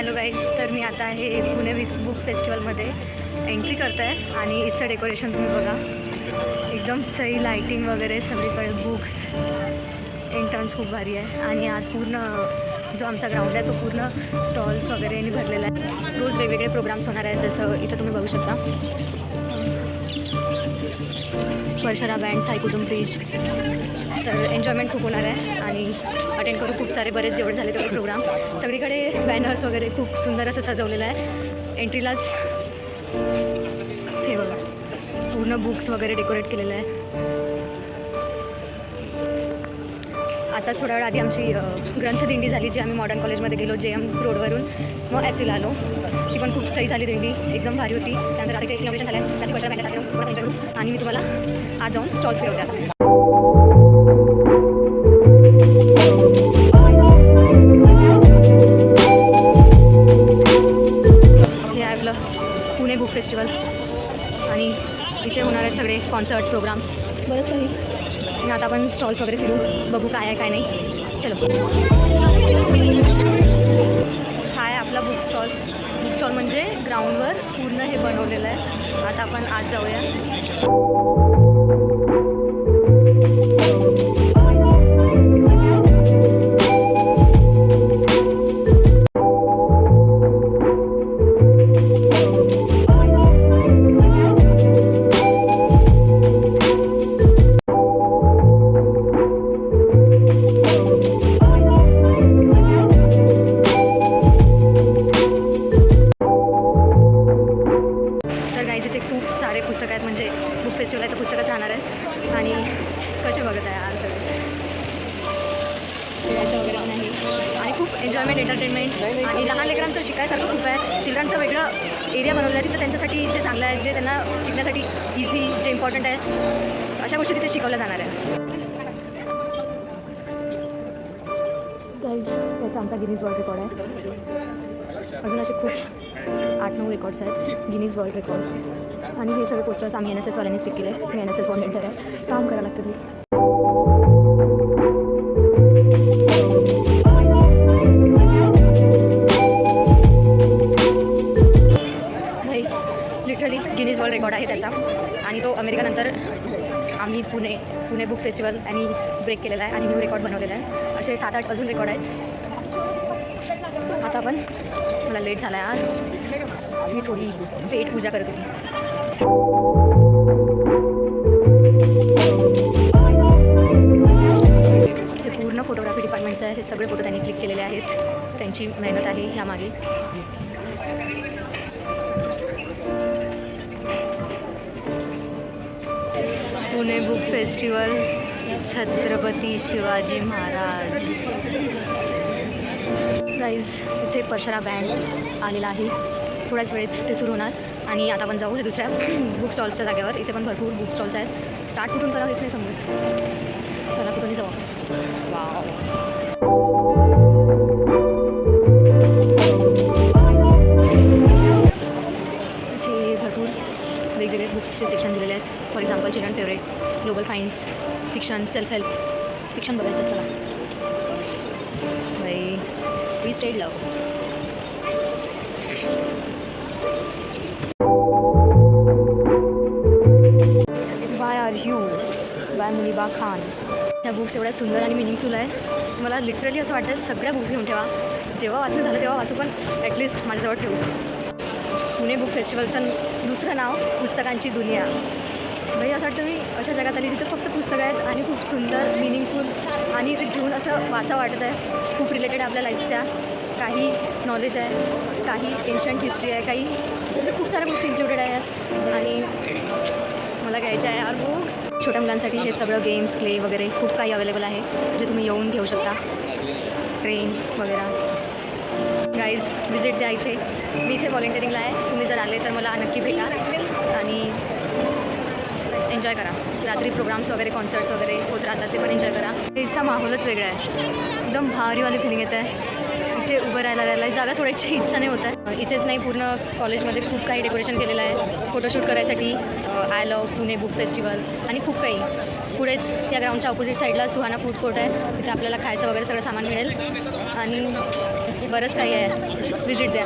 Hello guys, तर मी आता आहे पुणे बुक फेस्टिवलमध्ये एंट्री करत आहे आणि इथचं डेकोरेशन तुम्ही बघा, एकदम सही लाईटिंग वगैरे सगळीकडे बुक्स, एंट्रन्स खूप भारी आहे आणि आत पूर्ण जो आमचा ग्राउंड आहे तो पूर्ण स्टॉल्स वगैरे भरलेला आहे. रोज वेगवेगळे प्रोग्राम्स होणार आहेत, जसं इथं तुम्ही बघू शकता वर्षरा बँड, थाई कुटुंब ब्रिज. तर एन्जॉयमेंट खूप होणार आहे आणि अटेंड करू खूप सारे बरेच जेवढे झाले तेवढे प्रोग्राम. सगळीकडे बॅनर्स वगैरे खूप सुंदर असं सजवलेलं आहे. एंट्रीलाच हे बघा पूर्ण बुक्स वगैरे डेकोरेट केलेलं आहे. आताच थोड्या वेळ आधी आमची ग्रंथदिंडी झाली, जी आम्ही मॉडर्न कॉलेजमध्ये गेलो JM रोडवरून, मग FCला आलो. ती पण खूप सही झाली दिंडी, एकदम भारी होती. त्यानंतर आता इथे इनॉग्रेशन झालं, त्याची वर्षा बँकेसाठी एन्जॉय करू आणि मी तुम्हाला आज जाऊन स्टॉल्स फिरवते. आता हे आहे आपलं पुणे बुक फेस्टिवल आणि इथे होणार आहेत सगळे कॉन्सर्ट्स, प्रोग्राम्स, बरंच काही. आणि आता आपण स्टॉल्स वगैरे फिरू, बघू काय आहे काय नाही. चलो. हा आहे आपला बुक स्टॉल. बुक स्टॉल म्हणजे ग्राउंडवर पूर्ण हे बनवलेलं आहे. आता आपण आज जाऊया. इथे खूप सारे पुस्तकं आहेत, म्हणजे बुक फेस्टिवल आहे तर पुस्तकं राहणार आहेत. आणि कसे बघत आहे आज सगळे खेळायचं वगैरे पण आहे आणि खूप एन्जॉयमेंट, एंटरटेनमेंट आणि लहान लेकरांचं शिकायसारखं खूप आहे. चिल्ड्रनचं वेगळं एरिया बनवलं आहे तिथं, त्यांच्यासाठी जे चांगलं आहे, जे त्यांना शिकण्यासाठी इझी, जे इम्पॉर्टंट आहे, अशा गोष्टी तिथे शिकवल्या जाणार आहे. गाईज, याचा आमचा गिनीज वर्ल्ड रेकॉर्ड आहे. अजून असे खूप 8-9 रेकॉर्ड्स आहेत गिनीज वर्ल्ड रेकॉर्ड. आणि हे सगळे पोस्टर्स आम्ही NSS वाल्यांनी स्टिक केले. मी NSS व्हॉलेंटियर आहे, काम करायला लागतं ते. भाई लिटरली गिनीज वर्ल्ड रेकॉर्ड आहे त्याचा. आणि तो अमेरिकानंतर आम्ही पुणे बुक फेस्टिवल आणि ब्रेक केलेला आहे आणि न्यू रेकॉर्ड बनवलेला आहे. असे 7-8 अजून रेकॉर्ड आहेत. आता आपण, मला लेट झाला आहे आज, मी थोडी पेट पूजा करत होती. हे पूर्ण फोटोग्राफी डिपार्टमेंटचं आहे. हे सगळे फोटो त्यांनी क्लिक केलेले आहेत, त्यांची मेहनत आहे ह्यामागे. Pune book festival, Chhatrapati Shivaji Maharaj. Guys, इथे वर्षरा बँड आलेला आहे. थोड्याच वेळेत ते सुरू होणार आणि आता आपण जाऊ हे दुसऱ्या बुक स्टॉल्सच्या जागेवर. इथे पण भरपूर बुक स्टॉल्स आहेत. स्टार्ट कुठून करावं हेच नाही समजत. चला कुठूनही जाऊ. वाव, इथे भरपूर वेगवेगळे बुक्सचे सेक्शन दिलेले आहेत. For example children favourites, global finds, fiction, self help. Fiction बघायचं. चला भाई, we stayed love. Why are you by Muniba Khan. ह्या बुक्स एवढ्या सुंदर आणि मिनिंगफुल आहे. मला लिटरली असं वाटतं सगळ्या बुक्स घेऊन ठेवा. जेव्हा वाचणं झालं तेव्हा वाचू, पण ॲटलिस्ट माझ्याजवळ ठेवू. पुणे बुक फेस्टिवलचं दुसरं नाव पुस्तकांची दुनिया. भाई, असं वाटतं मी अशा जगात आली जिथे फक्त पुस्तकं आहेत आणि खूप सुंदर, मिनिंगफुल आणि ते घेऊन असं वाचा वाटत आहे. खूप रिलेटेड आपल्या लाईफच्या. काही नॉलेज आहे, काही एन्शंट हिस्ट्री आहे, काही म्हणजे खूप साऱ्या गोष्टी इन्क्लुडेड आहेत. आणि मला घ्यायच्या आहे यार बुक्स. छोट्या मुलांसाठी हे सगळं गेम्स, क्ले वगैरे खूप काही अवेलेबल आहे, जे तुम्ही येऊन घेऊ शकता. ट्रेन वगैरे. गाईज, विजिट द्या इथे. मी इथे व्हॉलेंटिअरिंगला आहे. तुम्ही जर आले तर मला नक्की भेटा आणि एन्जॉय करा. रात्री प्रोग्राम्स वगैरे, कॉन्सर्ट्स वगैरे होत राहतात, ते पण एन्जॉय करा. इथचा माहोलच वेगळा आहे. एकदम भारीवाली फिलिंग येत आहे. इथे उभं राहायला जागा सोडायची इच्छा नाही होत आहे. इथेच नाही, पूर्ण कॉलेजमध्ये खूप काही डेकोरेशन केलेलं आहे फोटोशूट करायसाठी. I love Pune book festival आणि खूप काही. पुढेच या ग्राउंडच्या ऑपोजिट साईडला सुहाना फूड कोर्ट आहे. तिथे आपल्याला खायचं वगैरे सगळं सामान मिळेल आणि बरंच काही आहे, व्हिजिट द्या.